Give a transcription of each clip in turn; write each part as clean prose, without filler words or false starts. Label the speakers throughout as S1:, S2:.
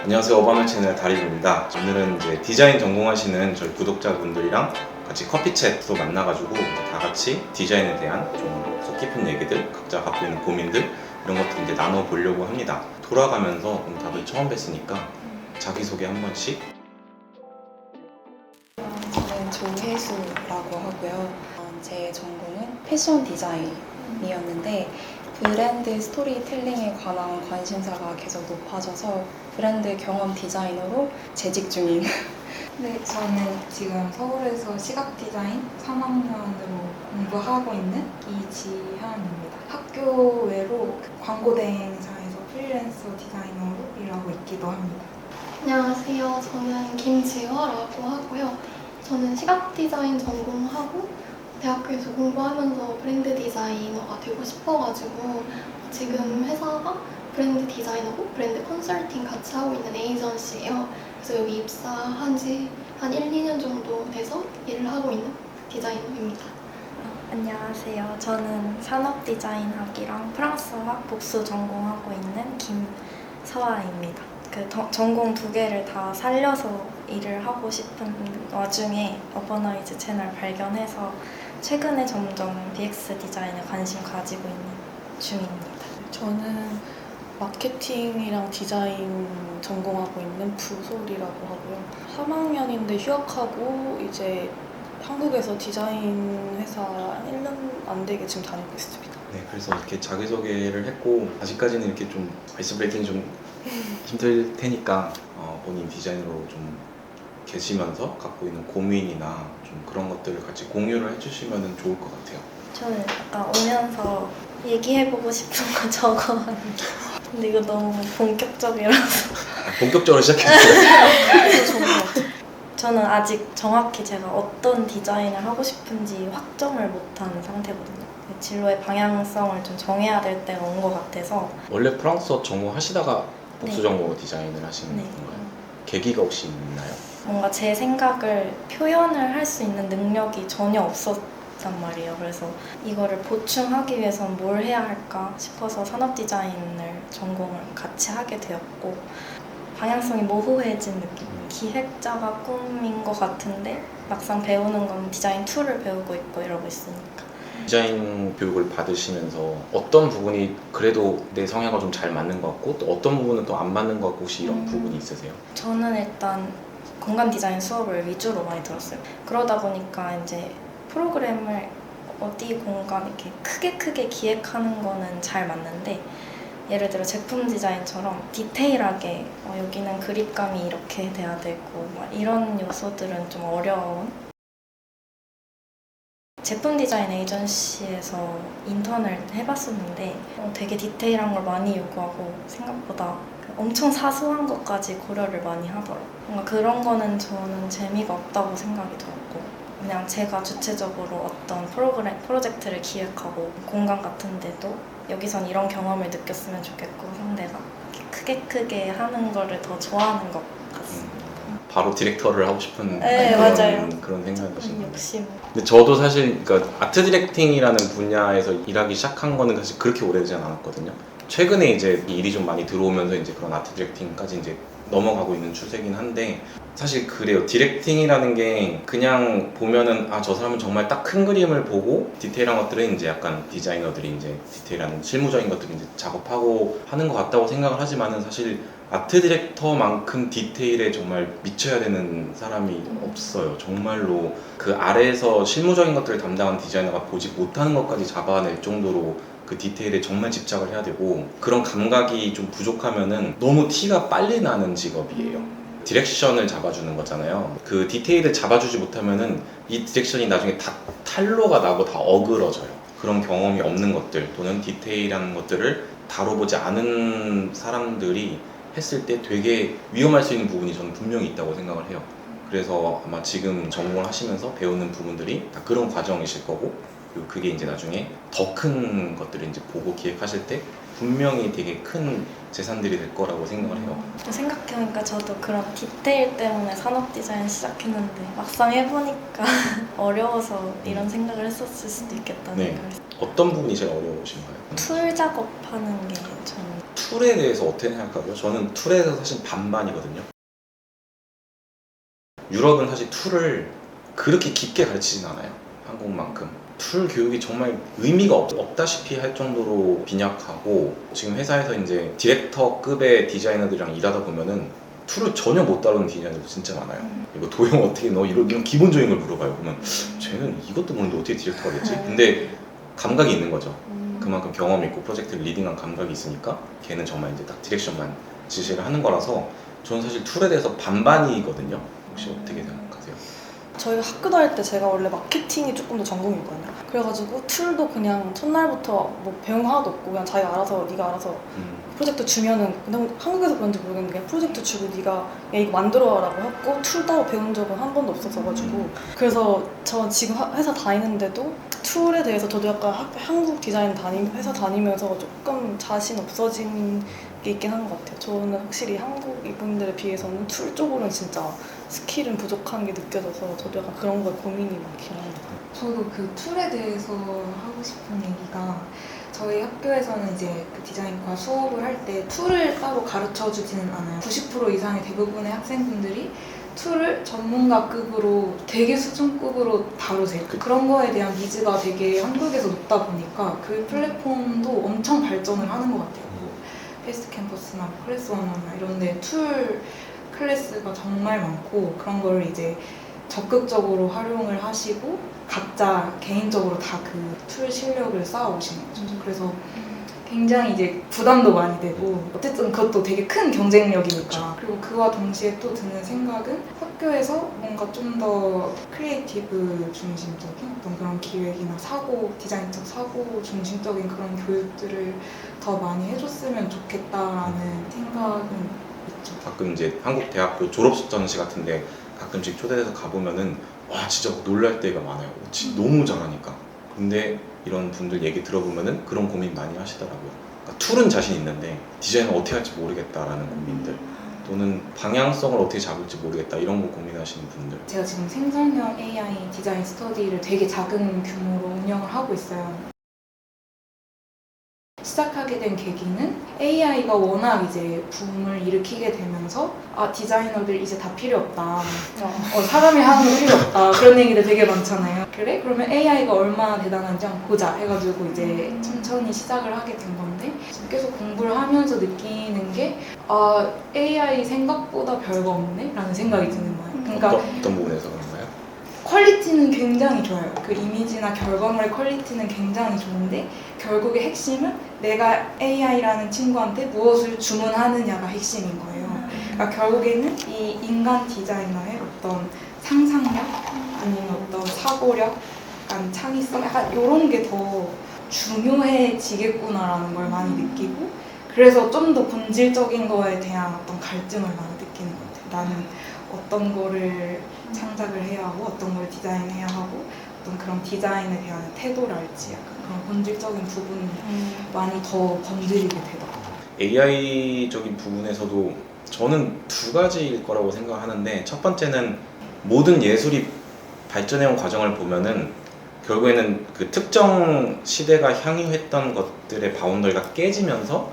S1: 안녕하세요. 어바노 채널 다리입니다. 오늘은 이제 디자인 전공하시는 저희 구독자분들이랑 같이 커피챗도 만나가지고 다 같이 디자인에 대한 좀 속 깊은 얘기들, 각자 갖고 있는 고민들 이런 것들 이제 나눠보려고 합니다. 돌아가면서 다들 처음 뵀으니까 자기소개 한 번씩.
S2: 저는 조혜수라고 하고요. 제 전공은 패션 디자인이었는데 브랜드 스토리텔링에 관한 관심사가 계속 높아져서 브랜드 경험 디자이너로 재직 중인
S3: 네, 저는 지금 서울에서 시각 디자인 3학년으로 공부하고 있는 이지현입니다. 학교 외로 광고 대행사에서 프리랜서 디자이너로 일하고 있기도 합니다.
S4: 안녕하세요. 저는 김지화라고 하고요. 저는 시각 디자인 전공하고 대학교에서 공부하면서 브랜드 디자이너가 되고 싶어가지고 지금 회사가 브랜드 디자이너고 브랜드 컨설팅 같이 하고 있는 에이전시예요. 그래서 여기 입사한 지 한 1, 2년 정도 돼서 일을 하고 있는 디자이너입니다.
S5: 안녕하세요. 저는 산업디자인학이랑 프랑스어학 복수 전공하고 있는 김서아입니다. 전공 두 개를 다 살려서 일을 하고 싶은 와중에 어버너이즈 채널 발견해서 최근에 점점 BX 디자인에 관심 가지고 있는 중입니다.
S6: 저는 마케팅이랑 디자인 전공하고 있는 부솔이라고 하고요. 3학년인데 휴학하고 이제 한국에서 디자인 회사 1년 안 되게 지금 다니고 있습니다.
S1: 네, 그래서 이렇게 자기소개를 했고 아직까지는 이렇게 좀 아이스 브레이킹이 좀 힘들 테니까 본인 디자이너로 좀 계시면서 갖고 있는 고민이나 좀 그런 것들을 같이 공유를 해주시면 좋을 것 같아요.
S5: 저는 약간 오면서 얘기해보고 싶은 거 적어왔는데 근데 이거 너무 본격적이라서
S1: 본격적으로 시작했어요.
S6: 그래서 좋은 것 같아요.
S5: 저는 아직 정확히 제가 어떤 디자인을 하고 싶은지 확정을 못한 상태거든요. 진로의 방향성을 좀 정해야 될 때가 온 것 같아서.
S1: 원래 프랑스어 전공하시다가 복수
S5: 네.
S1: 전공으로 디자인을 하시는
S5: 네.
S1: 건가요? 계기가 혹시 있나요?
S5: 뭔가 제 생각을 표현을 할 수 있는 능력이 전혀 없었단 말이에요. 그래서 이거를 보충하기 위해서는 뭘 해야 할까 싶어서 산업 디자인을 전공을 같이 하게 되었고 방향성이 모호해진 느낌. 기획자가 꿈인 것 같은데 막상 배우는 건 디자인 툴을 배우고 있고 이러고 있으니까.
S1: 디자인 교육을 받으시면서 어떤 부분이 그래도 내 성향과 좀 잘 맞는 것 같고 또 어떤 부분은 또 안 맞는 것 같고 혹시 이런 부분이 있으세요?
S5: 저는 일단 공간 디자인 수업을 위주로 많이 들었어요. 그러다 보니까 이제 프로그램을 어디 공간 이렇게 크게 기획하는 거는 잘 맞는데 예를 들어 제품 디자인처럼 디테일하게 여기는 그립감이 이렇게 돼야 되고 막 이런 요소들은 좀 어려운. 제품 디자인 에이전시에서 인턴을 해봤었는데 되게 디테일한 걸 많이 요구하고 생각보다 엄청 사소한 것까지 고려를 많이 하더라고요. 뭔가 그런 거는 저는 재미가 없다고 생각이 들었고 그냥 제가 주체적으로 어떤 프로젝트를 기획하고 공간 같은 데도 여기선 이런 경험을 느꼈으면 좋겠고 상대가 크게 하는 거를 더 좋아하는 것 같습니다.
S1: 바로 디렉터를 하고 싶은
S5: 네,
S1: 그런,
S5: 맞아요.
S1: 그런 생각이신
S5: 욕심.
S1: 근데 저도 사실 그러니까 아트 디렉팅이라는 분야에서 일하기 시작한 거는 사실 그렇게 오래되지 않았거든요. 최근에 이제 일이 좀 많이 들어오면서 이제 그런 아트 디렉팅까지 이제 넘어가고 있는 추세긴 한데 사실 그래요. 디렉팅이라는 게 그냥 보면은 아, 저 사람은 정말 딱 큰 그림을 보고 디테일한 것들은 이제 약간 디자이너들이 이제 디테일한 실무적인 것들을 이제 작업하고 하는 것 같다고 생각을 하지만은 사실 아트 디렉터만큼 디테일에 정말 미쳐야 되는 사람이 없어요. 정말로 그 아래에서 실무적인 것들을 담당한 디자이너가 보지 못하는 것까지 잡아낼 정도로 그 디테일에 정말 집착을 해야 되고 그런 감각이 좀 부족하면은 너무 티가 빨리 나는 직업이에요. 디렉션을 잡아주는 거잖아요. 그 디테일을 잡아주지 못하면은 이 디렉션이 나중에 다 탈로가 나고 다 어그러져요. 그런 경험이 없는 것들 또는 디테일한 것들을 다뤄보지 않은 사람들이 했을 때 되게 위험할 수 있는 부분이 저는 분명히 있다고 생각을 해요. 그래서 아마 지금 전공을 하시면서 배우는 부분들이 다 그런 과정이실 거고 그리고 그게 이제 나중에 더 큰 것들을 이제 보고 기획하실 때 분명히 되게 큰 재산들이 될 거라고 생각을 해요.
S5: 생각해보니까 저도 그런 디테일 때문에 산업 디자인 시작했는데 막상 해보니까 어려워서 이런 생각을 했었을 수도 있겠다는
S1: 네.
S5: 생각을 했어요.
S1: 어떤 부분이 제일 어려우신가요?
S5: 툴 작업하는 게 저는
S1: 툴에 대해서 어떻게 생각하고요? 저는 툴에 대해서 사실 반반이거든요. 유럽은 사실 툴을 그렇게 깊게 가르치진 않아요. 한국만큼. 툴 교육이 정말 의미가 없다시피 할 정도로 빈약하고, 지금 회사에서 이제 디렉터급의 디자이너들이랑 일하다 보면은 툴을 전혀 못 다루는 디자이너들 진짜 많아요. 이거 도형 어떻게 넣어? 이런 기본적인 걸 물어봐요. 그러면 쟤는 이것도 모르는데 어떻게 디렉터가 됐지? 근데 감각이 있는 거죠. 그만큼 경험이 있고 프로젝트를 리딩한 감각이 있으니까 걔는 정말 이제 딱 디렉션만 지시를 하는 거라서 저는 사실 툴에 대해서 반반이거든요. 혹시 어떻게 생각하세요?
S6: 저희가 학교 다닐 때 제가 원래 마케팅이 조금 더 전공이거든요. 그래가지고 툴도 그냥 첫날부터 뭐 배운 거 하나도 없고 그냥 네가 알아서 프로젝트 주면은, 근데 한국에서 그런지 모르겠는데 그냥 프로젝트 주고 네가 야 이거 만들어라고 했고 툴 따로 배운 적은 한 번도 없었어가지고 그래서 저 지금 회사 다니는데도 툴에 대해서 저도 약간 한국 디자인 회사 다니면서 조금 자신 없어진 게 있긴 한 것 같아요. 저는 확실히 한국 이분들에 비해서는 툴 쪽으로는 진짜 스킬은 부족한 게 느껴져서 저도 약간 그런 거에 고민이 많긴 합니다.
S3: 저도 그 툴에 대해서 하고 싶은 얘기가, 저희 학교에서는 이제 그 디자인과 수업을 할 때 툴을 따로 가르쳐 주지는 않아요. 90% 이상의 대부분의 학생분들이 툴을 전문가급으로 되게 수준급으로 다루세요. 그런 거에 대한 니즈가 되게 한국에서 높다 보니까 그 플랫폼도 엄청 발전을 하는 것 같아요. 패스트 캠퍼스나 클래스 원어나 이런 데 툴 클래스가 정말 많고, 그런 걸 이제 적극적으로 활용을 하시고 각자 개인적으로 다 그 툴 실력을 쌓아오시는 거죠. 그래서 굉장히 이제 부담도 많이 되고, 어쨌든 그것도 되게 큰 경쟁력이니까. 그리고 그와 동시에 또 드는 생각은, 학교에서 뭔가 좀 더 크리에이티브 중심적인 어떤 그런 기획이나 디자인적 사고 중심적인 그런 교육들을 더 많이 해줬으면 좋겠다라는 생각은 있죠.
S1: 가끔 이제 한국 대학교 졸업식 전시 같은데 가끔씩 초대돼서 가보면은 와 진짜 놀랄 때가 많아요. 진짜 너무 잘하니까. 근데 이런 분들 얘기 들어보면은 그런 고민 많이 하시더라고요. 그러니까 툴은 자신 있는데 디자인을 어떻게 할지 모르겠다라는 고민들, 또는 방향성을 어떻게 잡을지 모르겠다 이런 거 고민하시는 분들.
S3: 제가 지금 생성형 AI 디자인 스터디를 되게 작은 규모로 운영을 하고 있어요. 시작하게 된 계기는 AI가 워낙 이제 붐을 일으키게 되면서 디자이너들 이제 다 필요 없다. 사람이 하는 거 필요 없다. 그런 얘기들 되게 많잖아요. 그래? 그러면 AI가 얼마나 대단한지 한번 보자 해가지고 이제 천천히 시작을 하게 된 건데, 계속 공부를 하면서 느끼는 게 AI 생각보다 별거 없네? 라는 생각이 드는 거예요. 그러니까
S1: 어떤 부분에서 그런가요?
S3: 퀄리티는 굉장히 좋아요. 그 이미지나 결과물의 퀄리티는 굉장히 좋은데, 결국의 핵심은 내가 AI라는 친구한테 무엇을 주문하느냐가 핵심인 거예요. 그러니까 결국에는 이 인간 디자이너의 어떤 상상력, 아니면 어떤 사고력, 약간 창의성, 약간 이런 게 더 중요해지겠구나라는 걸 많이 느끼고, 그래서 좀 더 본질적인 거에 대한 어떤 갈증을 많이 느끼는 것 같아요. 나는 어떤 거를 창작을 해야 하고 어떤 걸 디자인해야 하고 어떤 그런 디자인에 대한 태도랄지 약간 그런 본질적인 부분이 많이 더 건드리게 되더라고요.
S1: AI적인 부분에서도 저는 두 가지일 거라고 생각하는데, 첫 번째는 모든 예술이 발전해온 과정을 보면은 결국에는 그 특정 시대가 향유했던 것들의 바운더리가 깨지면서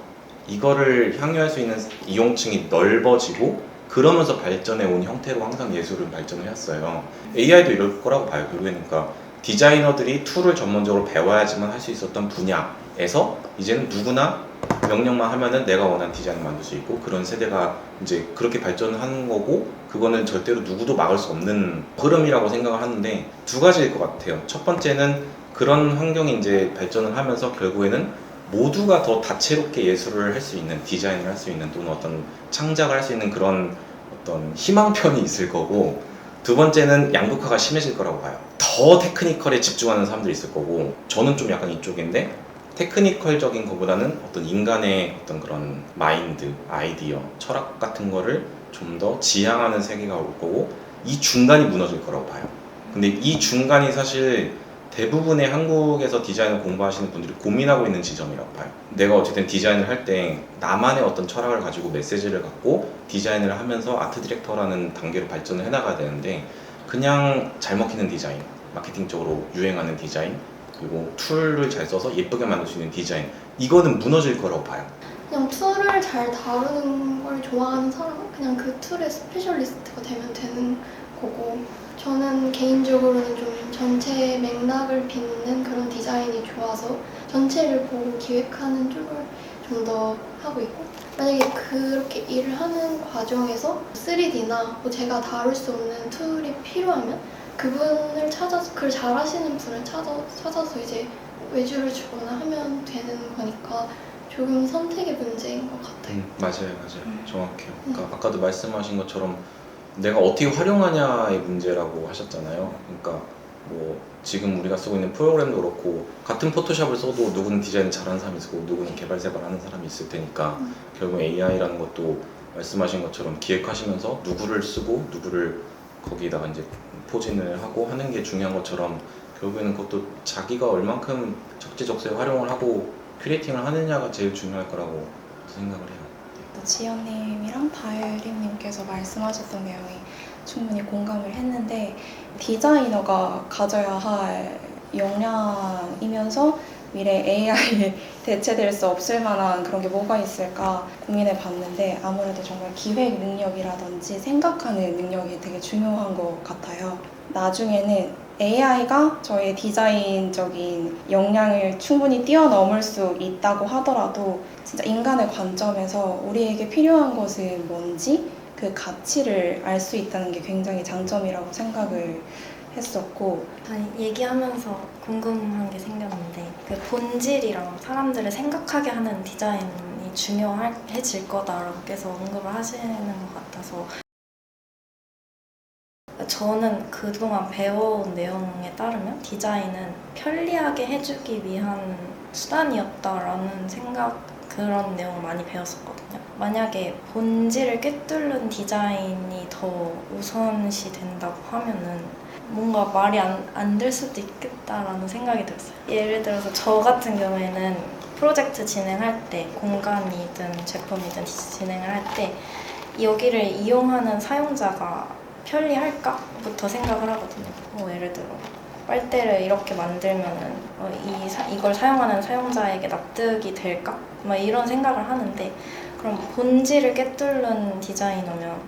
S1: 이거를 향유할 수 있는 이용층이 넓어지고, 그러면서 발전해 온 형태로 항상 예술은 발전을 했어요. AI도 이럴 거라고 봐요. 결국에는 그러니까 디자이너들이 툴을 전문적으로 배워야지만 할 수 있었던 분야에서 이제는 누구나 명령만 하면은 내가 원하는 디자인을 만들 수 있고, 그런 세대가 이제 그렇게 발전을 하는 거고, 그거는 절대로 누구도 막을 수 없는 흐름이라고 생각을 하는데, 두 가지일 것 같아요. 첫 번째는 그런 환경이 이제 발전을 하면서 결국에는 모두가 더 다채롭게 예술을 할 수 있는, 디자인을 할 수 있는, 또는 어떤 창작을 할 수 있는 그런 어떤 희망편이 있을 거고, 두 번째는 양극화가 심해질 거라고 봐요. 더 테크니컬에 집중하는 사람들이 있을 거고, 저는 좀 약간 이쪽인데, 테크니컬적인 것보다는 어떤 인간의 어떤 그런 마인드, 아이디어, 철학 같은 거를 좀 더 지향하는 세계가 올 거고, 이 중간이 무너질 거라고 봐요. 근데 이 중간이 사실 대부분의 한국에서 디자인을 공부하시는 분들이 고민하고 있는 지점이라고 봐요. 내가 어쨌든 디자인을 할 때 나만의 어떤 철학을 가지고 메시지를 갖고 디자인을 하면서 아트 디렉터라는 단계로 발전을 해나가야 되는데, 그냥 잘 먹히는 디자인, 마케팅적으로 유행하는 디자인, 그리고 툴을 잘 써서 예쁘게 만들 수 있는 디자인, 이거는 무너질 거라고 봐요.
S4: 그냥 툴을 잘 다루는 걸 좋아하는 사람은 그냥 그 툴의 스페셜리스트가 되면 되는 거고, 저는 개인적으로는 좀 전체 맥락을 빚는 그런 디자인이 좋아서 전체를 보고 기획하는 쪽을 좀 더 하고 있고, 만약에 그렇게 일을 하는 과정에서 3D나 뭐 제가 다룰 수 없는 툴이 필요하면 그분을 찾아서, 그걸 잘하시는 분을 찾아서 이제 외주를 주거나 하면 되는 거니까 조금 선택의 문제인 것 같아요.
S1: 맞아요. 정확해요. 그러니까 아까도 말씀하신 것처럼 내가 어떻게 활용하냐의 문제라고 하셨잖아요. 그러니까 뭐 지금 우리가 쓰고 있는 프로그램도 그렇고 같은 포토샵을 써도 누구는 디자인 잘하는 사람이 있고 누구는 개발 세발하는 사람이 있을 테니까 결국 AI라는 것도 말씀하신 것처럼 기획하시면서 누구를 쓰고 누구를 거기다가 이제 포진을 하고 하는 게 중요한 것처럼 결국에는 그것도 자기가 얼만큼 적재적소에 활용을 하고 큐레이팅을 하느냐가 제일 중요할 거라고 생각을 해요.
S2: 지연님이랑 다혜림님께서 말씀하셨던 내용이 충분히 공감을 했는데, 디자이너가 가져야 할 역량이면서 미래 AI에 대체될 수 없을 만한 그런 게 뭐가 있을까 고민해 봤는데, 아무래도 정말 기획 능력이라든지 생각하는 능력이 되게 중요한 것 같아요. 나중에는 AI가 저의 디자인적인 역량을 충분히 뛰어넘을 수 있다고 하더라도 진짜 인간의 관점에서 우리에게 필요한 것은 뭔지 그 가치를 알 수 있다는 게 굉장히 장점이라고 생각을 했었고,
S5: 아니, 얘기하면서 궁금한 게 생겼는데 그 본질이랑 사람들을 생각하게 하는 디자인이 중요해질 거다라고 계속 언급을 하시는 것 같아서, 저는 그동안 배워온 내용에 따르면 디자인은 편리하게 해주기 위한 수단이었다라는 그런 내용을 많이 배웠었거든요. 만약에 본질을 꿰뚫는 디자인이 더 우선시 된다고 하면은 뭔가 말이 안 될 수도 있겠다라는 생각이 들었어요. 예를 들어서 저 같은 경우에는 프로젝트 진행할 때, 공간이든 제품이든 진행을 할 때 여기를 이용하는 사용자가 편리할까?부터 생각을 하거든요. 예를 들어 빨대를 이렇게 만들면은 이걸 사용하는 사용자에게 납득이 될까? 막 이런 생각을 하는데, 그럼 본질을 꿰뚫는 디자이너면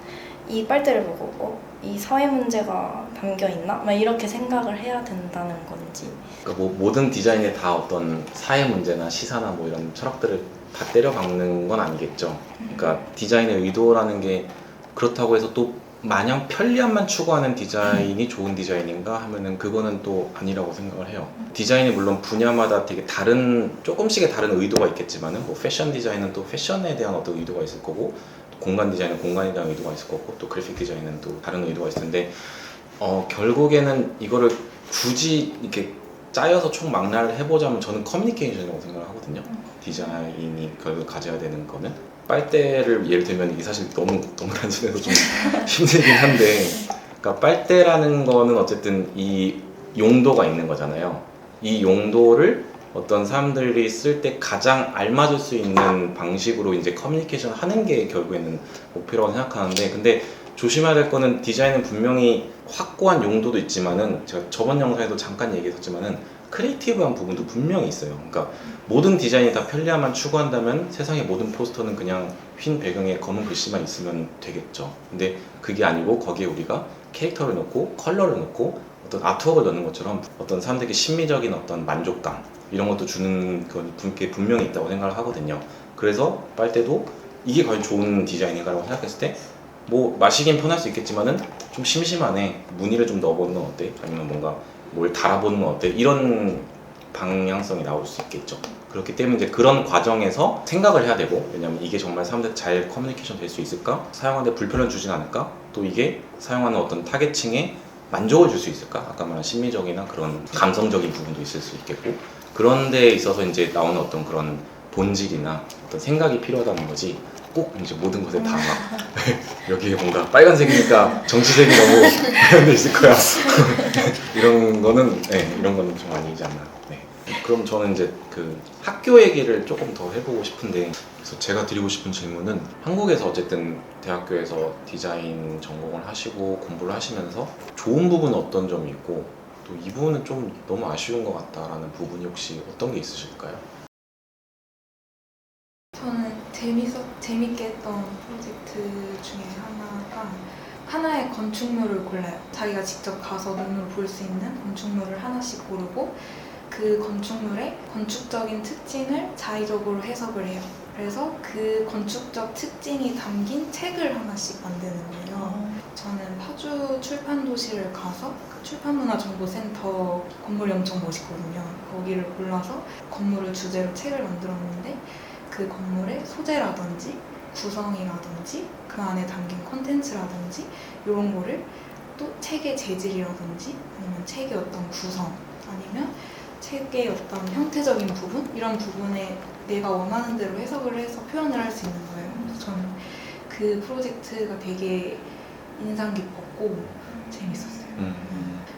S5: 이 빨대를 보고 이 사회 문제가 담겨 있나? 막 이렇게 생각을 해야 된다는 건지.
S1: 그러니까 뭐 모든 디자인에 다 어떤 사회 문제나 시사나 뭐 이런 철학들을 다 때려박는 건 아니겠죠. 그러니까 디자인의 의도라는 게 그렇다고 해서 또 마냥 편리함만 추구하는 디자인이 좋은 디자인인가 하면은 그거는 또 아니라고 생각을 해요. 디자인이 물론 분야마다 되게 조금씩의 다른 의도가 있겠지만은 뭐 패션 디자인은 또 패션에 대한 어떤 의도가 있을 거고, 또 공간 디자인은 공간에 대한 의도가 있을 거고, 또 그래픽 디자인은 또 다른 의도가 있을 텐데, 결국에는 이거를 굳이 이렇게 짜여서 총망라를 해보자면 저는 커뮤니케이션이라고 생각을 하거든요. 디자인이 결국 가져야 되는 거는 빨대를 예를 들면 이게 사실 너무 단순해서 좀 힘들긴 한데, 그러니까 빨대라는 거는 어쨌든 이 용도가 있는 거잖아요. 이 용도를 어떤 사람들이 쓸 때 가장 알맞을 수 있는 방식으로 이제 커뮤니케이션 하는 게 결국에는 목표라고 생각하는데, 근데 조심해야 될 거는 디자인은 분명히 확고한 용도도 있지만은, 제가 저번 영상에도 잠깐 얘기했었지만은 크리에이티브한 부분도 분명히 있어요. 그러니까 모든 디자인이 다 편리함만 추구한다면 세상의 모든 포스터는 그냥 흰 배경에 검은 글씨만 있으면 되겠죠. 근데 그게 아니고 거기에 우리가 캐릭터를 넣고 컬러를 넣고 어떤 아트웍을 넣는 것처럼 어떤 사람들에게 심미적인 어떤 만족감 이런 것도 주는 게 분명히 있다고 생각을 하거든요. 그래서 빨대도 이게 과연 좋은 디자인인가라고 생각했을 때 뭐 마시긴 편할 수 있겠지만은 좀 심심하네, 무늬를 좀 넣어보는 건 어때? 아니면 뭔가 뭘 달아보는 건 어때? 이런 방향성이 나올 수 있겠죠. 그렇기 때문에 이제 그런 과정에서 생각을 해야 되고, 왜냐면 이게 정말 사람들 잘 커뮤니케이션 될 수 있을까? 사용하는데 불편을 주진 않을까? 또 이게 사용하는 어떤 타겟층에 만족을 줄 수 있을까? 아까 말한 심미적이나 그런 감성적인 부분도 있을 수 있겠고, 그런 데 있어서 이제 나오는 어떤 그런 본질이나 어떤 생각이 필요하다는 거지, 꼭 이제 모든 것에 다 막 여기에 뭔가 빨간색이니까 정치색이 너무 표현돼 있을 거야 이런 거는 이런 거는 좀 아니지 않나. 그럼 저는 이제 그 학교 얘기를 조금 더 해보고 싶은데, 그래서 제가 드리고 싶은 질문은, 한국에서 어쨌든 대학교에서 디자인 전공을 하시고 공부를 하시면서 좋은 부분은 어떤 점이 있고, 또 이 부분은 좀 너무 아쉬운 것 같다라는 부분이 혹시 어떤 게 있으실까요?
S3: 저는 재밌게 했던 프로젝트 중에 하나가 하나의 건축물을 골라요. 자기가 직접 가서 눈으로 볼 수 있는 건축물을 하나씩 고르고 그 건축물의 건축적인 특징을 자의적으로 해석을 해요. 그래서 그 건축적 특징이 담긴 책을 하나씩 만드는 거예요. 저는 파주 출판도시를 가서 그 출판문화정보센터 건물이 엄청 멋있거든요. 거기를 골라서 건물을 주제로 책을 만들었는데 그 건물의 소재라든지 구성이라든지 그 안에 담긴 콘텐츠라든지 이런 거를 또 책의 재질이라든지 아니면 책의 어떤 구성 아니면 책의 어떤 형태적인 부분 이런 부분에 내가 원하는 대로 해석을 해서 표현을 할 수 있는 거예요. 그래서 저는 그 프로젝트가 되게 인상 깊었고 재밌었어요.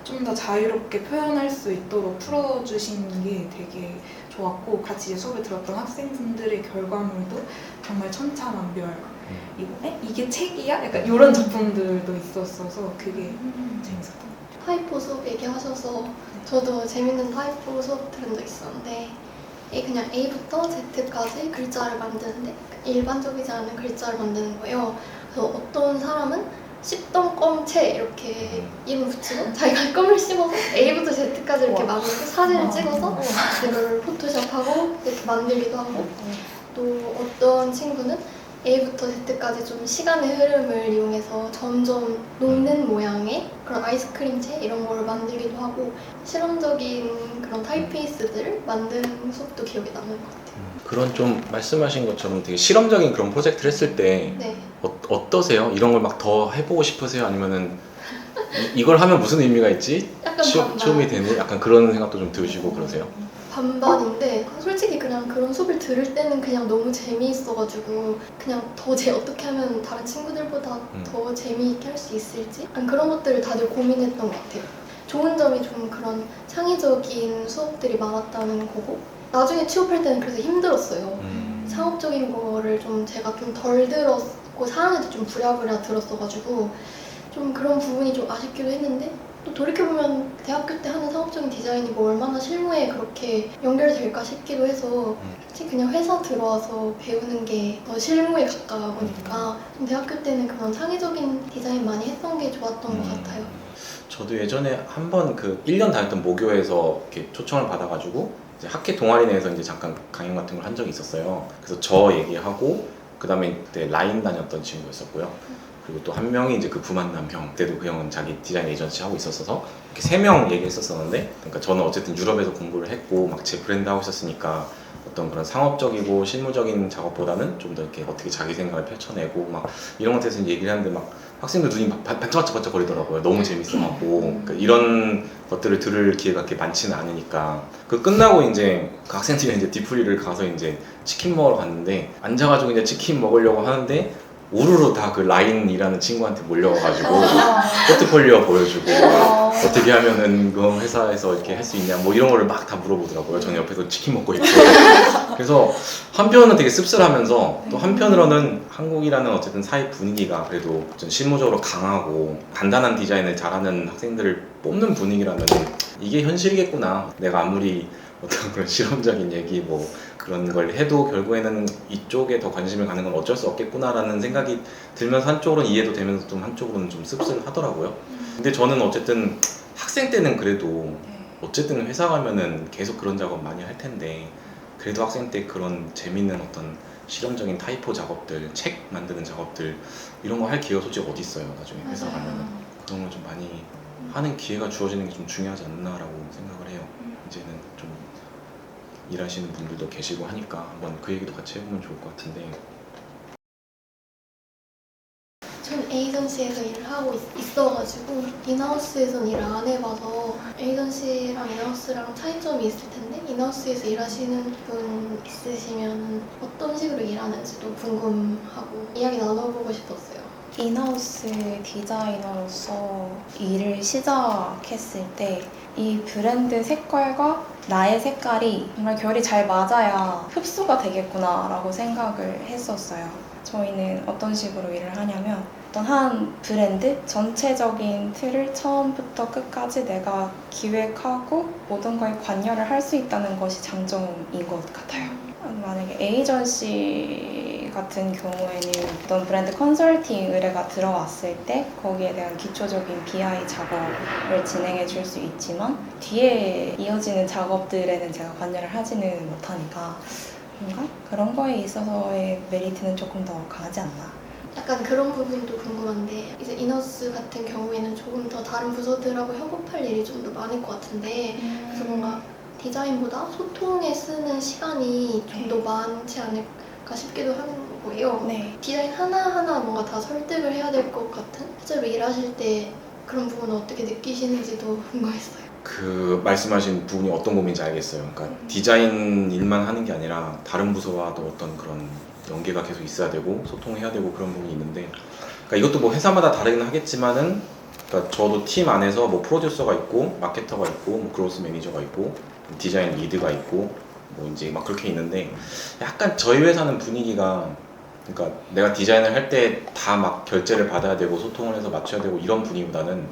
S3: 좀 더 자유롭게 표현할 수 있도록 풀어주신 게 되게 좋았고 같이 이제 수업을 들었던 학생분들의 결과물도 정말 천차만별 이번에 이게 책이야? 약간 이런 작품들도 있었어서 그게 재밌었던 것 같아요.
S4: 타이포 수업 얘기하셔서 저도 재밌는 타이포 수업 들은 적 있었는데 그냥 A부터 Z까지 글자를 만드는데 일반적이지 않은 글자를 만드는 거예요. 그래서 어떤 사람은 씹던 껌채 이렇게 이름 붙이고 자기가 껌을 씹어서 A부터 Z까지 이렇게 만들고 사진을 찍어서 이걸 포토샵하고 이렇게 만들기도 하고 또 어떤 친구는 A부터 Z까지 좀 시간의 흐름을 이용해서 점점 녹는 모양의 그런 아이스크림체 이런 걸 만들기도 하고 실험적인 그런 타이피스들을 만드는 수업도 기억에 남는 것 같아요.
S1: 그런 좀 말씀하신 것처럼 되게 실험적인 그런 프로젝트를 했을 때
S4: 네.
S1: 어떠세요? 이런 걸 막 더 해보고 싶으세요? 아니면은 이걸 하면 무슨 의미가 있지?
S4: 약간
S1: 시험이 되는 약간 그런 생각도 좀 드시고 그러세요?
S4: 반반인데 솔직히 그냥 그런 수업을 들을 때는 그냥 너무 재미있어가지고 그냥 더 어떻게 하면 다른 친구들보다 더 재미있게 할 수 있을지 약간 그런 것들을 다들 고민했던 것 같아요. 좋은 점이 좀 그런 창의적인 수업들이 많았다는 거고 나중에 취업할 때는 그래서 힘들었어요. 상업적인 거를 좀 제가 좀 덜 들었고 4학년 때 좀 부랴부랴 들었어가지고 좀 그런 부분이 좀 아쉽기도 했는데 또 돌이켜보면 대학교 때 하는 상업적인 디자인이 뭐 얼마나 실무에 그렇게 연결될까 싶기도 해서 솔직히 그냥 회사 들어와서 배우는 게 더 실무에 가까우니까 좀 대학교 때는 그런 창의적인 디자인 많이 했던 게 좋았던 것 같아요.
S1: 저도 예전에 한번 그 1년 다녔던 모교에서 이렇게 초청을 받아가지고 이제 학회 동아리 내에서 이제 잠깐 강연 같은 걸 한 적이 있었어요. 그래서 저 얘기하고 그 다음에 그때 라인 다녔던 친구였었고요. 그리고 또 한 명이 이제 그 부만남 형, 그때도 그 형은 자기 디자인 에이전시 하고 있었어서 이렇게 3명 얘기했었었는데, 그러니까 저는 어쨌든 유럽에서 공부를 했고 막 제 브랜드 하고 있었으니까 어떤 그런 상업적이고 실무적인 작업보다는 좀 더 이렇게 어떻게 자기 생각을 펼쳐내고 막 이런 것에 대해서 얘기를 하는데 막 학생들 눈이 막 반짝반짝 거리더라고요. 너무 재밌어갖고 그러니까 이런 것들을 들을 기회가 그렇게 많지는 않으니까 그 끝나고 이제 그 학생들이 이제 디프리를 가서 이제 치킨 먹으러 갔는데 앉아가지고 이제 치킨 먹으려고 하는데 우르르 다 그 라인이라는 친구한테 몰려와가지고 포트폴리오 보여주고 어떻게 하면은 그 회사에서 이렇게 할 수 있냐 뭐 이런 거를 막 다 물어보더라고요. 저는 옆에서 치킨 먹고 있고 그래서 한편은 되게 씁쓸하면서 또 한편으로는 한국이라는 어쨌든 사회 분위기가 그래도 좀 실무적으로 강하고 간단한 디자인을 잘하는 학생들을 뽑는 분위기라면 이게 현실이겠구나. 내가 아무리 어떤 그런 실험적인 얘기 뭐 그런 걸 해도 결국에는 이쪽에 더 관심을 가는 건 어쩔 수 없겠구나라는 생각이 들면서 한쪽으로는 이해도 되면서 좀 한쪽으로는 좀 씁쓸하더라고요. 근데 저는 어쨌든 학생 때는 그래도 어쨌든 회사 가면은 계속 그런 작업 많이 할 텐데 그래도 학생 때 그런 재밌는 어떤 실험적인 타이포 작업들, 책 만드는 작업들 이런 거 할 기회가 솔직히 어디 있어요. 나중에 회사 가면은 그런 걸 좀 많이 하는 기회가 주어지는 게 좀 중요하지 않나라고 생각을 해요. 이제는 좀 일하시는 분들도 계시고 하니까 한번 그 얘기도 같이 해보면 좋을 것 같은데.
S4: 전 에이전시에서 일을 하고 있어가지고 인하우스에선 일을 안 해봐서 에이전시랑 인하우스랑 차이점이 있을 텐데 인하우스에서 일하시는 분 있으시면 어떤 식으로 일하는지도 궁금하고 이야기 나눠보고 싶었어요.
S2: 인하우스 디자이너로서 일을 시작했을 때 이 브랜드 색깔과 나의 색깔이 정말 결이 잘 맞아야 흡수가 되겠구나 라고 생각을 했었어요. 저희는 어떤 식으로 일을 하냐면 어떤 한 브랜드 전체적인 틀을 처음부터 끝까지 내가 기획하고 모든 거에 관여를 할 수 있다는 것이 장점인 것 같아요. 만약에 에이전시 같은 경우에는 어떤 브랜드 컨설팅 의뢰가 들어왔을 때 거기에 대한 기초적인 BI 작업을 진행해 줄 수 있지만 뒤에 이어지는 작업들에는 제가 관여를 하지는 못하니까 뭔가 그런 거에 있어서의 메리트는 조금 더 강하지 않나.
S4: 약간 그런 부분도 궁금한데 이제 이너스 같은 경우에는 조금 더 다른 부서들하고 협업할 일이 좀 더 많을 것 같은데 그래서 뭔가 디자인보다 소통에 쓰는 시간이 좀 더 많지 않을까 싶기도 하는 거예요.
S2: 네.
S4: 디자인 하나하나 뭔가 다 설득을 해야 될 것 같은 실제로 일하실 때 그런 부분을 어떻게 느끼시는지도 궁금했어요.
S1: 그 말씀하신 부분이 어떤 고민인지 알겠어요. 그러니까 디자인 일만 하는 게 아니라 다른 부서와도 어떤 그런 연계가 계속 있어야 되고 소통해야 되고 그런 부분이 있는데, 그러니까 이것도 뭐 회사마다 다르긴 하겠지만은, 그러니까 저도 팀 안에서 뭐 프로듀서가 있고 마케터가 있고 뭐 그로스 매니저가 있고 디자인 리드가 있고 뭐 이제 막 그렇게 있는데, 약간 저희 회사는 분위기가, 그러니까 내가 디자인을 할 때 다 막 결제를 받아야 되고 소통을 해서 맞춰야 되고 이런 분위기보다는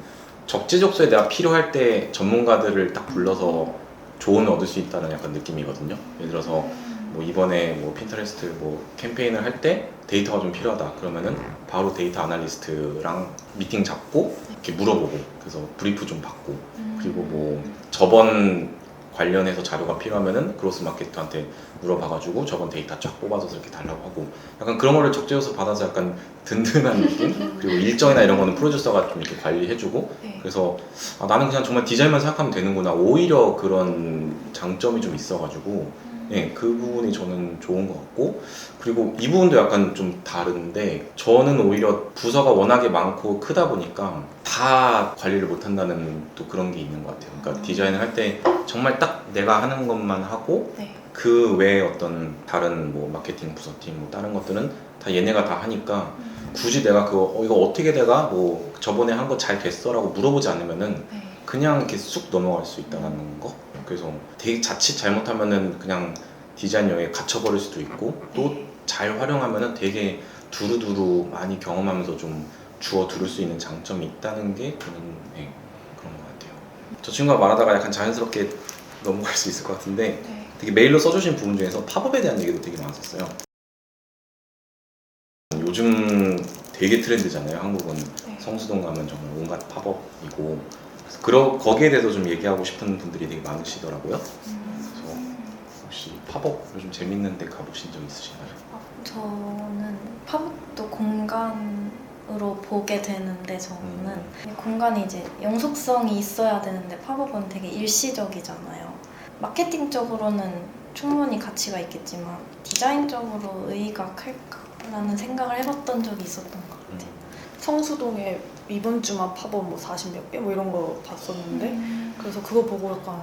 S1: 적재적소에 내가 필요할 때 전문가들을 딱 불러서 조언을 얻을 수 있다는 약간 느낌이거든요. 예를 들어서 뭐 이번에 뭐 핀터레스트 뭐 캠페인을 할 때 데이터가 좀 필요하다 그러면은 바로 데이터 아날리스트랑 미팅 잡고 이렇게 물어보고, 그래서 브리프 좀 받고, 그리고 뭐 저번 관련해서 자료가 필요하면은 그로스 마케터한테 물어봐가지고 저번 데이터 쫙 뽑아서 이렇게 달라고 하고, 약간 그런 거를 적재적소 받아서 약간 든든한 느낌? 그리고 일정이나 이런 거는 프로듀서가 좀 이렇게 관리해주고,
S2: 네.
S1: 그래서 아, 나는 그냥 정말 디자인만 생각하면 되는구나, 오히려 그런 장점이 좀 있어가지고 예, 그 부분이 저는 좋은 것 같고, 그리고 이 부분도 약간 좀 다른데, 저는 오히려 부서가 워낙에 많고 크다 보니까 다 관리를 못한다는 또 그런 게 있는 것 같아요. 그러니까 디자인을 할 때 정말 딱 내가 하는 것만 하고
S2: 네.
S1: 그 외에 어떤 다른 뭐 마케팅 부서팀 뭐 다른 것들은 다 얘네가 다 하니까 굳이 내가 그거 이거 어떻게 돼가 뭐 저번에 한 거 잘 됐어라고 물어보지 않으면은
S2: 네.
S1: 그냥 이렇게 쑥 넘어갈 수 있다는 거. 그래서 되게 자칫 잘못하면은 그냥 디자인 영역에 갇혀버릴 수도 있고, 또 잘 활용하면은 되게 두루두루 많이 경험하면서 좀 주워 들을 수 있는 장점이 있다는 게 저는 네, 그런 것 같아요. 저 친구가 말하다가 약간 자연스럽게 넘어갈 수 있을 것 같은데,
S2: 네.
S1: 되게 메일로 써주신 부분 중에서 팝업에 대한 얘기도 되게 많았었어요. 요즘 되게 트렌드잖아요. 한국은
S2: 네.
S1: 성수동 가면 정말 온갖 팝업이고, 거기에 대해서 좀 얘기하고 싶은 분들이 되게 많으시더라고요. 그래서 혹시 팝업 요즘 재밌는 데 가보신 적 있으신가요?
S5: 저는 팝업도 공간으로 보게 되는데, 저는 이 공간이 이제 영속성이 있어야 되는데 팝업은 되게 일시적이잖아요. 마케팅적으로는 충분히 가치가 있겠지만 디자인적으로 의의가 클까라는 생각을 해봤던 적이 있었던 것 같아요.
S6: 성수동에 이번 주만 팝업 뭐 40몇 개 뭐 이런 거 봤었는데 그래서 그거 보고 약간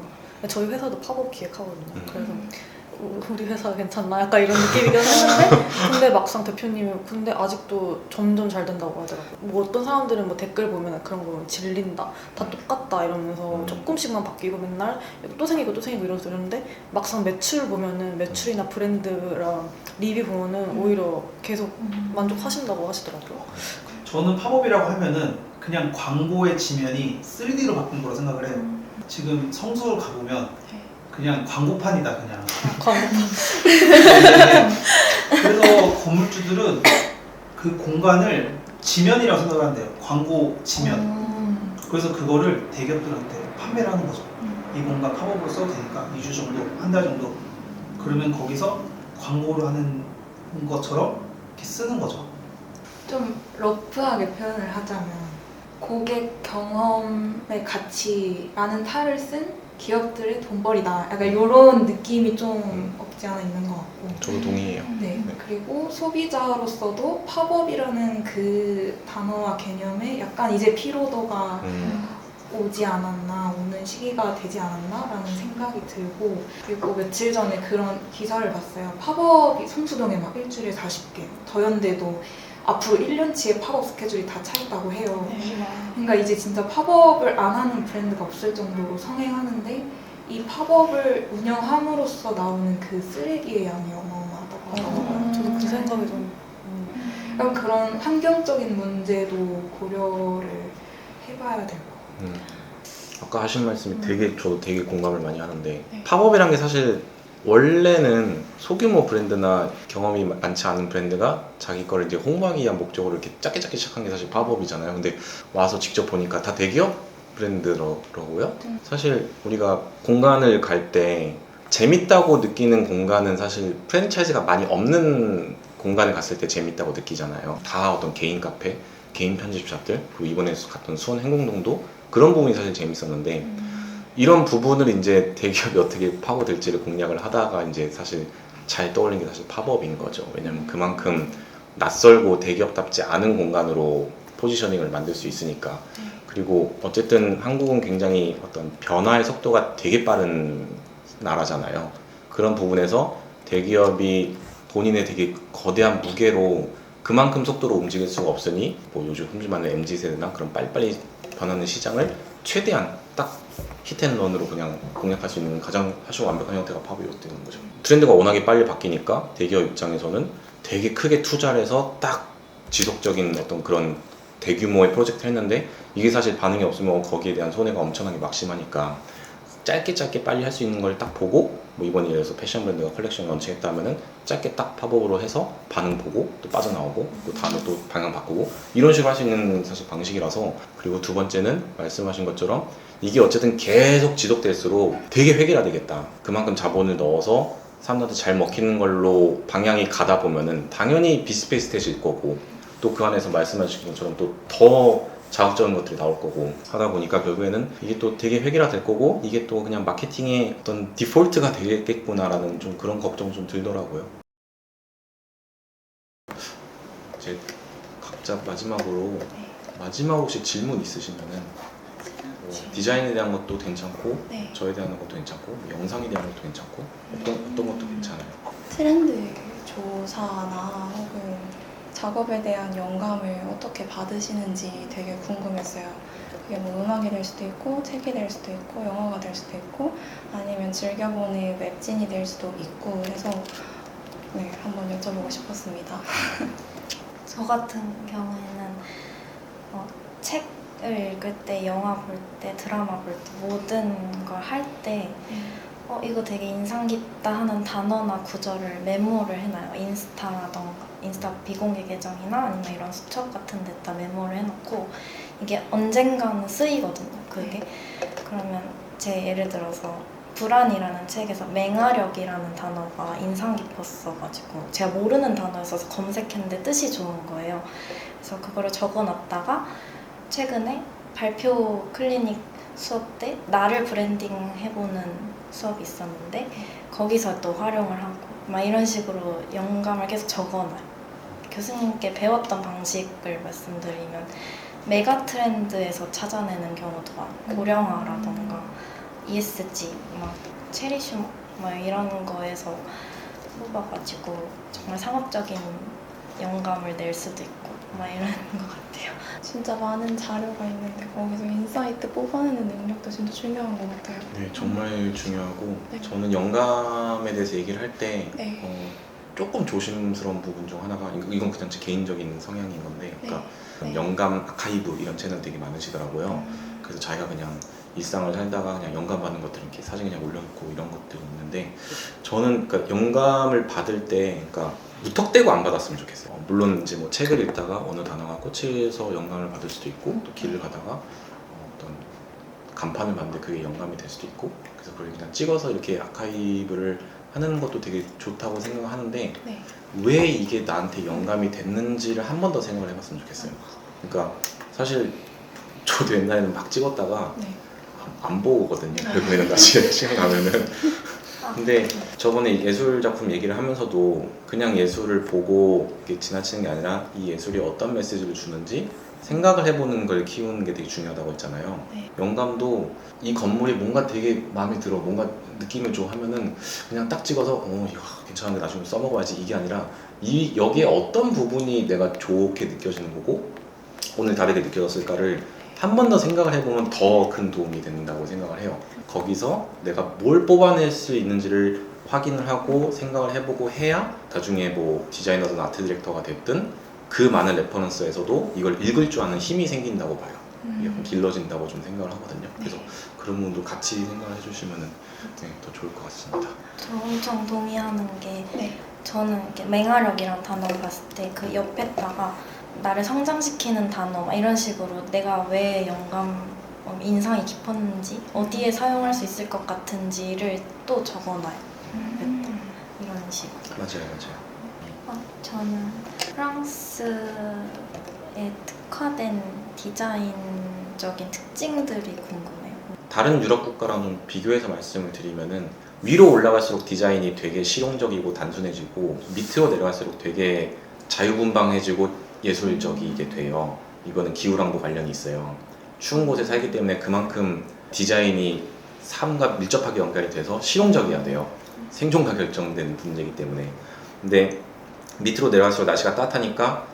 S6: 저희 회사도 팝업 기획하거든요. 그래서 우리 회사 괜찮나? 약간 이런 느낌이긴 했는데 근데 막상 대표님이 근데 아직도 점점 잘 된다고 하더라고요. 뭐 어떤 사람들은 뭐 댓글 보면 그런 거 질린다, 다 똑같다 이러면서 조금씩만 바뀌고 맨날 또 생기고 또 생기고 이러는데 막상 매출 보면은 매출이나 브랜드랑 리뷰 보면은 오히려 계속 만족하신다고 하시더라고요.
S7: 저는 팝업이라고 하면은 그냥 광고의 지면이 3D로 바뀐 거로 생각을 해요. 지금 성수를 가보면 그냥 광고판이다 그냥.
S6: 광고판.
S7: 그래서 건물주들은 그 공간을 지면이라고 생각을 한대요. 광고 지면. 그래서 그거를 대기업들한테 판매를 하는 거죠. 이 공간 팝업으로 써도 되니까 2주 정도, 한 달 정도. 그러면 거기서 광고를 하는 것처럼 이렇게 쓰는 거죠.
S3: 좀 러프하게 표현을 하자면 고객 경험의 가치라는 탈을 쓴 기업들의 돈벌이다. 약간 이런 느낌이 좀 없지 않아 있는 것 같고.
S1: 저도 동의해요.
S3: 네. 그리고 소비자로서도 팝업이라는 그 단어와 개념에 약간 이제 피로도가 오지 않았나, 오는 시기가 되지 않았나라는 생각이 들고, 그리고 며칠 전에 그런 기사를 봤어요. 팝업이 성수동에 막 일주일에 40개, 더현대도 앞으로 1년치의 팝업 스케줄이 다 차 있다고 해요. 그러니까 이제 진짜 팝업을 안 하는 브랜드가 없을 정도로 성행하는데, 이 팝업을 운영함으로써 나오는 그 쓰레기의 양이 어마어마하다고 하더라고요.
S6: 저도 그 생각이 좀
S3: 그럼 그런 환경적인 문제도 고려를 해봐야 될 것 같아요.
S1: 아까 하신 말씀이 되게 저도 되게 공감을 많이 하는데, 팝업이란 게 사실 원래는 소규모 브랜드나 경험이 많지 않은 브랜드가 자기 거를 이제 홍보하기 위한 목적으로 이렇게 작게 시작한 게 사실 팝업이잖아요. 근데 와서 직접 보니까 다 대기업 브랜드더라고요. 사실 우리가 공간을 갈 때 재밌다고 느끼는 공간은 사실 프랜차이즈가 많이 없는 공간에 갔을 때 재밌다고 느끼잖아요. 다 어떤 개인 카페, 개인 편집샵들, 그리고 이번에 갔던 수원 행궁동도 그런 부분이 사실 재밌었는데 이런 부분을 이제 대기업이 어떻게 파고들지를 공략을 하다가 이제 사실 잘 떠올린 게 사실 팝업인 거죠. 왜냐면 그만큼 낯설고 대기업답지 않은 공간으로 포지셔닝을 만들 수 있으니까. 그리고 어쨌든 한국은 굉장히 어떤 변화의 속도가 되게 빠른 나라잖아요. 그런 부분에서 대기업이 본인의 되게 거대한 무게로 그만큼 속도로 움직일 수가 없으니 뭐 요즘 흔히 말하는 MZ세대나 그런 빨리빨리 변하는 시장을 최대한 딱 히트앤런으로 그냥 공략할 수 있는 가장 사실 완벽한 형태가 팝업이었던 거죠. 트렌드가 워낙에 빨리 바뀌니까 대기업 입장에서는 되게 크게 투자를 해서 딱 지속적인 어떤 그런 대규모의 프로젝트를 했는데 이게 사실 반응이 없으면 거기에 대한 손해가 엄청나게 막심하니까 짧게 빨리 할 수 있는 걸 딱 보고 뭐 이번에 예를 들어서 패션 브랜드가 컬렉션 런칭했다 하면은 짧게 딱 팝업으로 해서 반응 보고 또 빠져나오고 또 다음에 또 방향 바꾸고 이런 식으로 할 수 있는 사실 방식이라서. 그리고 두 번째는 말씀하신 것처럼 이게 어쨌든 계속 지속될수록 되게 획일화되겠다. 그만큼 자본을 넣어서 사람들한테 잘 먹히는 걸로 방향이 가다 보면은 당연히 비슷비슷해질 거고 또 그 안에서 말씀하신 것처럼 또 더 자극적인 것들이 나올 거고 하다 보니까 결국에는 이게 또 되게 획일화 될 거고 이게 또 그냥 마케팅의 어떤 디폴트가 되겠구나라는 좀 그런 걱정 좀 들더라고요. 이제 각자 마지막으로 혹시 질문 있으시면은 뭐 디자인에 대한 것도 괜찮고
S2: 네.
S1: 저에 대한 것도 괜찮고 뭐 영상에 대한 것도 괜찮고 어떤 것도 괜찮아요.
S2: 트렌드 조사나 혹은 작업에 대한 영감을 어떻게 받으시는지 되게 궁금했어요. 그게 뭐 음악이 될 수도 있고 책이 될 수도 있고 영화가 될 수도 있고 아니면 즐겨보는 웹진이 될 수도 있고 해서 네, 한번 여쭤보고 싶었습니다.
S5: 저 같은 경우에는 책을 읽을 때, 영화 볼 때, 드라마 볼 때, 모든 걸 할 때 이거 되게 인상 깊다 하는 단어나 구절을 메모를 해놔요. 인스타 비공개 계정이나 아니면 이런 수첩 같은 데다 메모를 해놓고 이게 언젠가는 쓰이거든요. 그게. 그러면 예를 들어서 불안이라는 책에서 맹아력이라는 단어가 인상 깊었어가지고 제가 모르는 단어였어서 검색했는데 뜻이 좋은 거예요. 그래서 그거를 적어놨다가 최근에 발표 클리닉 수업 때 나를 브랜딩 해보는 수업이 있었는데 거기서 또 활용을 하고 막 이런 식으로 영감을 계속 적어놔요. 교수님께 배웠던 방식을 말씀드리면 메가 트렌드에서 찾아내는 경우도 많고 고령화라던가 ESG, 막 체리슈머 막 이런 거에서 뽑아가지고 정말 상업적인 영감을 낼 수도 있고 막 이런 것 같아요.
S2: 진짜 많은 자료가 있는데 거기서 인사이트 뽑아내는 능력도 진짜 중요한 것 같아요.
S1: 네, 정말 중요하고
S2: 네.
S1: 저는 영감에 대해서 얘기를 할 때
S2: 네.
S1: 조금 조심스러운 부분 중 하나가 이건 그냥 제 개인적인 성향인 건데 그러니까
S2: 네.
S1: 영감 아카이브 이런 채널 되게 많으시더라고요. 그래서 자기가 그냥 일상을 살다가 그냥 영감 받는 것들 이렇게 사진 그냥 올려놓고 이런 것들이 있는데 저는 그러니까 영감을 받을 때 그러니까 무턱대고 안 받았으면 좋겠어요. 물론 이제 뭐 책을 읽다가 어느 단어가 꽂혀서 영감을 받을 수도 있고 또 길을 가다가 어떤 간판을 봤는데 그게 영감이 될 수도 있고 그래서 그걸 그냥 찍어서 이렇게 아카이브를 하는 것도 되게 좋다고 생각하는데
S2: 네.
S1: 왜 이게 나한테 영감이 됐는지를 한 번 더 생각을 해봤으면 좋겠어요. 그러니까 사실 저도 옛날에는 막 찍었다가
S2: 네.
S1: 안 보거든요. 결국에는 다시 시간 가면은. 근데 저번에 예술 작품 얘기를 하면서도 그냥 예술을 보고 이렇게 지나치는 게 아니라 이 예술이 어떤 메시지를 주는지 생각을 해보는 걸 키우는 게 되게 중요하다고 했잖아요.
S2: 네.
S1: 영감도 이 건물이 뭔가 되게 마음에 들어, 뭔가 느낌을 줘 하면은 그냥 딱 찍어서 이거 괜찮은데 나중에 써먹어야지 이게 아니라 여기에 어떤 부분이 내가 좋게 느껴지는 거고 오늘 다르게 느껴졌을까를 한 번 더 생각을 해보면 더 큰 도움이 된다고 생각을 해요. 거기서 내가 뭘 뽑아낼 수 있는지를 확인을 하고 생각을 해보고 해야 나중에 뭐 디자이너든 아트 디렉터가 됐든 그 많은 레퍼런스에서도 이걸 읽을 줄 아는 힘이 생긴다고 봐요. 이게 약간 길러진다고 좀 생각을 하거든요. 그래서 그런 부분도 같이 생각을 해주시면 더 좋을 것 같습니다.
S5: 저 엄청 동의하는 게
S2: 네.
S5: 저는 이렇게 맹활약이라는 단어를 봤을 때 그 옆에다가 나를 성장시키는 단어 막 이런 식으로 내가 왜 인상이 깊었는지 어디에 사용할 수 있을 것 같은지를 또 적어놔요. 이런 식으로.
S1: 맞아요.
S5: 저는 프랑스에 특화된 디자인적인 특징들이 궁금해요.
S1: 다른 유럽 국가랑 좀 비교해서 말씀을 드리면은 위로 올라갈수록 디자인이 되게 실용적이고 단순해지고 밑으로 내려갈수록 되게 자유분방해지고 예술적이게 돼요. 이거는 기후랑도 관련이 있어요. 추운 곳에 살기 때문에 그만큼 디자인이 삶과 밀접하게 연결이 돼서 실용적이어야 돼요. 생존과 결정되는 문제이기 때문에. 근데 밑으로 내려갈수록 날씨가 따뜻하니까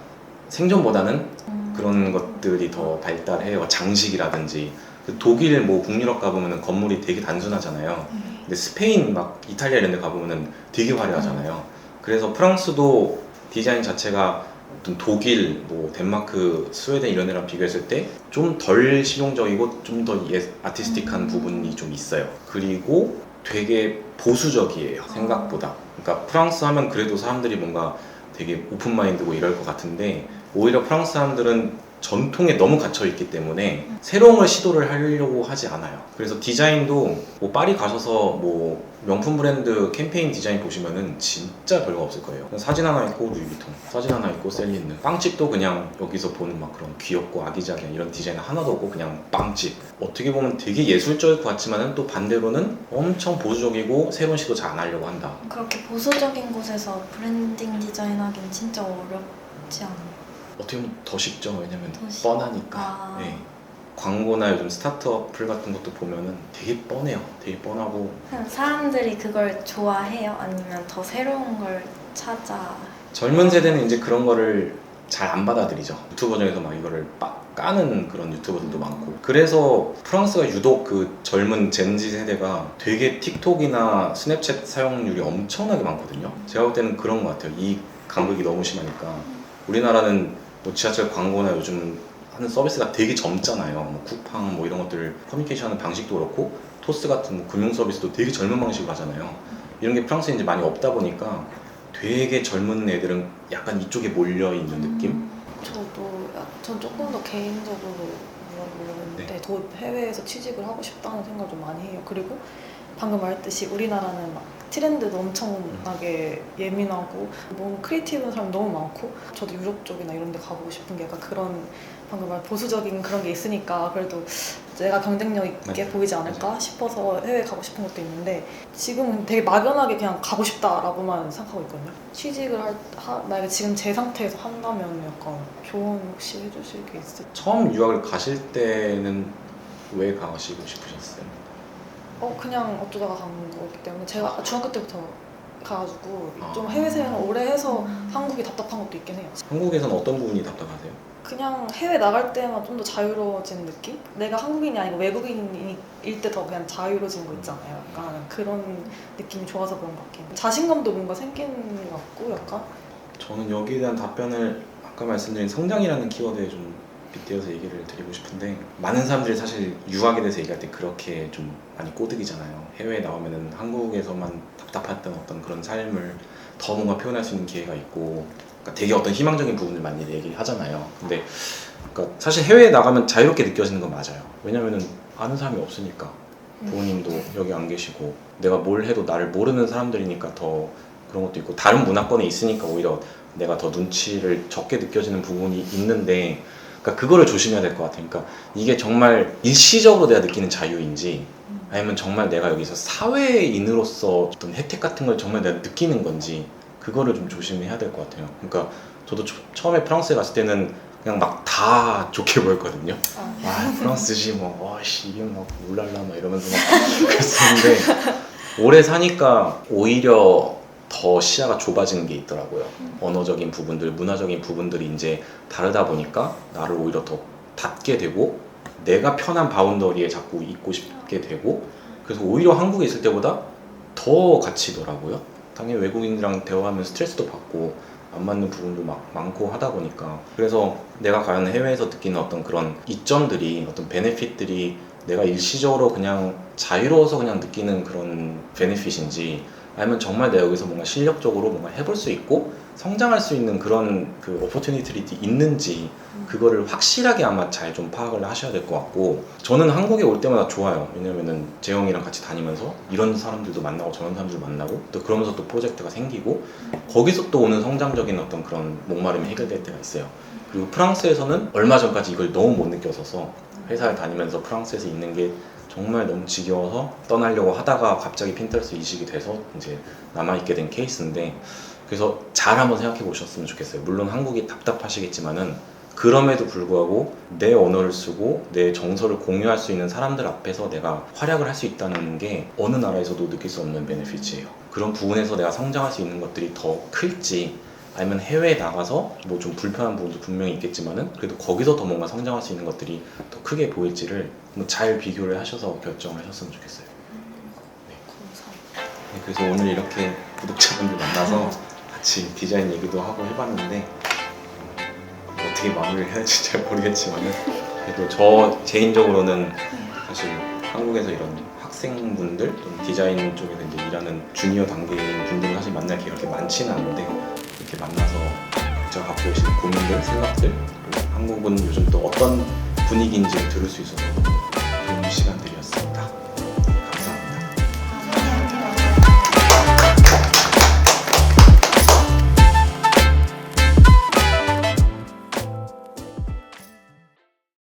S1: 생존보다는 그런 것들이 더 발달해요. 장식이라든지. 독일 뭐 북유럽 가보면 건물이 되게 단순하잖아요. 근데 스페인 막 이탈리아 이런 데 가보면 되게 화려하잖아요. 그래서 프랑스도 디자인 자체가 어떤 독일, 뭐 덴마크, 스웨덴 이런 데랑 비교했을 때 좀 덜 실용적이고 좀 더 아티스틱한 부분이 좀 있어요. 그리고 되게 보수적이에요, 생각보다. 그러니까 프랑스 하면 그래도 사람들이 뭔가 되게 오픈마인드고 이럴 것 같은데 오히려 프랑스 사람들은 전통에 너무 갇혀있기 때문에 새로운 걸 시도를 하려고 하지 않아요. 그래서 디자인도 뭐 파리 가셔서 뭐 명품 브랜드 캠페인 디자인 보시면은 진짜 별거 없을 거예요. 사진 하나 있고 루이비통, 사진 하나 있고 셀린느, 빵집도 그냥 여기서 보는 막 그런 귀엽고 아기자기한 이런 디자인 하나도 없고 그냥 빵집. 어떻게 보면 되게 예술적일 것 같지만은 또 반대로는 엄청 보수적이고 새로운 시도 잘 안 하려고 한다.
S5: 그렇게 보수적인 곳에서 브랜딩 디자인하기는 진짜 어렵지 않아요?
S1: 어떻게 보면 더 쉽죠. 왜냐면
S5: 더 쉽-
S1: 뻔하니까.
S5: 아.
S1: 네. 광고나 요즘 스타트업플 같은 것도 보면은 되게 뻔해요. 되게 뻔하고
S5: 그냥 사람들이 그걸 좋아해요? 아니면 더 새로운 걸 찾아?
S1: 젊은 세대는 이제 그런 거를 잘 안 받아들이죠. 유튜버 중에서 막 이거를 빡 까는 그런 유튜버들도 많고. 그래서 프랑스가 유독 그 젊은 젠지 세대가 되게 틱톡이나 스냅챗 사용률이 엄청나게 많거든요. 제가 볼 때는 그런 것 같아요. 이 간극이 너무 심하니까. 우리나라는 뭐 지하철 광고나 요즘 하는 서비스가 되게 젊잖아요. 뭐 쿠팡 뭐 이런 것들 커뮤니케이션 하는 방식도 그렇고 토스 같은 뭐 금융 서비스도 되게 젊은 방식으로 하잖아요. 이런 게 프랑스에 이제 많이 없다 보니까 되게 젊은 애들은 약간 이쪽에 몰려 있는 느낌?
S6: 전 조금 더 개인적으로 물어보는데 더 해외에서 취직을 하고 싶다는 생각을 좀 많이 해요. 그리고 방금 말했듯이 우리나라는 막 트렌드도 엄청나게 예민하고 너무 크리에이티브한 사람이 너무 많고 저도 유럽 쪽이나 이런 데 가보고 싶은 게 약간 그런 방금 말 보수적인 그런 게 있으니까 그래도 내가 경쟁력 있게 보이지 않을까 싶어서 해외 가고 싶은 것도 있는데 지금은 되게 막연하게 그냥 가고 싶다라고만 생각하고 있거든요. 취직을 만약에 지금 제 상태에서 한다면 약간 조언 혹시 해주실 게 있을까요?
S1: 처음 유학을 가실 때는 왜 가시고 싶으셨어요?
S6: 그냥 어쩌다가 간 거기 때문에 제가 중학교 때부터 가가지고 좀
S1: 아.
S6: 해외 생활을 오래 해서 한국이 답답한 것도 있긴 해요.
S1: 한국에서는 어떤 부분이 답답하세요?
S6: 그냥 해외 나갈 때만 좀 더 자유로워지는 느낌? 내가 한국인이 아니고 외국인일 때 더 그냥 자유로워진 거 있잖아요. 약간 그런 느낌이 좋아서 그런 것 같긴 해요. 자신감도 뭔가 생기는 것 같고 약간
S1: 저는 여기에 대한 답변을 아까 말씀드린 성장이라는 키워드에 좀 빗대어서 얘기를 드리고 싶은데 많은 사람들이 사실 유학에 대해서 얘기할 때 그렇게 좀 많이 꼬드기잖아요. 해외에 나오면은 한국에서만 답답했던 어떤 그런 삶을 더 뭔가 표현할 수 있는 기회가 있고 그러니까 되게 어떤 희망적인 부분을 많이 얘기하잖아요. 근데 그러니까 사실 해외에 나가면 자유롭게 느껴지는 건 맞아요. 왜냐면은 아는 사람이 없으니까 부모님도 여기 안 계시고 내가 뭘 해도 나를 모르는 사람들이니까 더 그런 것도 있고 다른 문화권에 있으니까 오히려 내가 더 눈치를 적게 느껴지는 부분이 있는데 그러니까 그거를 조심해야 될 것 같아요. 그러니까 이게 정말 일시적으로 내가 느끼는 자유인지 아니면 정말 내가 여기서 사회인으로서 어떤 혜택 같은 걸 정말 내가 느끼는 건지 그거를 좀 조심해야 될 것 같아요. 그러니까 저도 처음에 프랑스에 갔을 때는 그냥 막 다 좋게 보였거든요. 프랑스지 뭐 와씨 이게 막 울랄라 막 이러면서 막 그랬었는데 오래 사니까 오히려 더 시야가 좁아지는 게 있더라고요. 언어적인 부분들, 문화적인 부분들이 이제 다르다 보니까 나를 오히려 더 닫게 되고 내가 편한 바운더리에 자꾸 있고 싶게 되고 그래서 오히려 한국에 있을 때보다 더 갇히더라고요. 당연히 외국인이랑 대화하면 스트레스도 받고 안 맞는 부분도 막 많고 하다 보니까 그래서 내가 과연 해외에서 느끼는 어떤 그런 이점들이 어떤 베네핏들이 내가 일시적으로 그냥 자유로워서 그냥 느끼는 그런 베네핏인지 아니면 정말 내가 여기서 뭔가 실력적으로 뭔가 해볼 수 있고 성장할 수 있는 그런 그 오퍼튜니티들이 있는지 그거를 확실하게 아마 잘 좀 파악을 하셔야 될 것 같고 저는 한국에 올 때마다 좋아요. 왜냐면은 재영이랑 같이 다니면서 이런 사람들도 만나고 저런 사람들도 만나고 또 그러면서 또 프로젝트가 생기고 거기서 또 오는 성장적인 어떤 그런 목마름이 해결될 때가 있어요. 그리고 프랑스에서는 얼마 전까지 이걸 너무 못 느꼈어서 회사를 다니면서 프랑스에서 있는 게 정말 너무 지겨워서 떠나려고 하다가 갑자기 핀터레스트 이식이 돼서 이제 남아있게 된 케이스인데 그래서 잘 한번 생각해 보셨으면 좋겠어요. 물론 한국이 답답하시겠지만은 그럼에도 불구하고 내 언어를 쓰고 내 정서를 공유할 수 있는 사람들 앞에서 내가 활약을 할 수 있다는 게 어느 나라에서도 느낄 수 없는 베네핏이에요. 그런 부분에서 내가 성장할 수 있는 것들이 더 클지 아니면 해외에 나가서 뭐 좀 불편한 부분도 분명히 있겠지만은 그래도 거기서 더 뭔가 성장할 수 있는 것들이 더 크게 보일지를 한번 잘 비교를 하셔서 결정을 하셨으면 좋겠어요. 네, 그래서 오늘 이렇게 구독자분들 만나서 같이 디자인 얘기도 하고 해봤는데 어떻게 마무리를 해야 할지 잘 모르겠지만은 그래도 저 개인적으로는 사실 한국에서 이런 학생분들 좀 디자인 쪽에서 이제 일하는 주니어 단계인 분들은 사실 만날 기회가 그렇게 많지는 않은데 이렇게 만나서 각자 갖고 계신 고민들, 생각들 그리고 한국은 요즘 또 어떤 분위기인지 들을 수 있어서 좋은 시간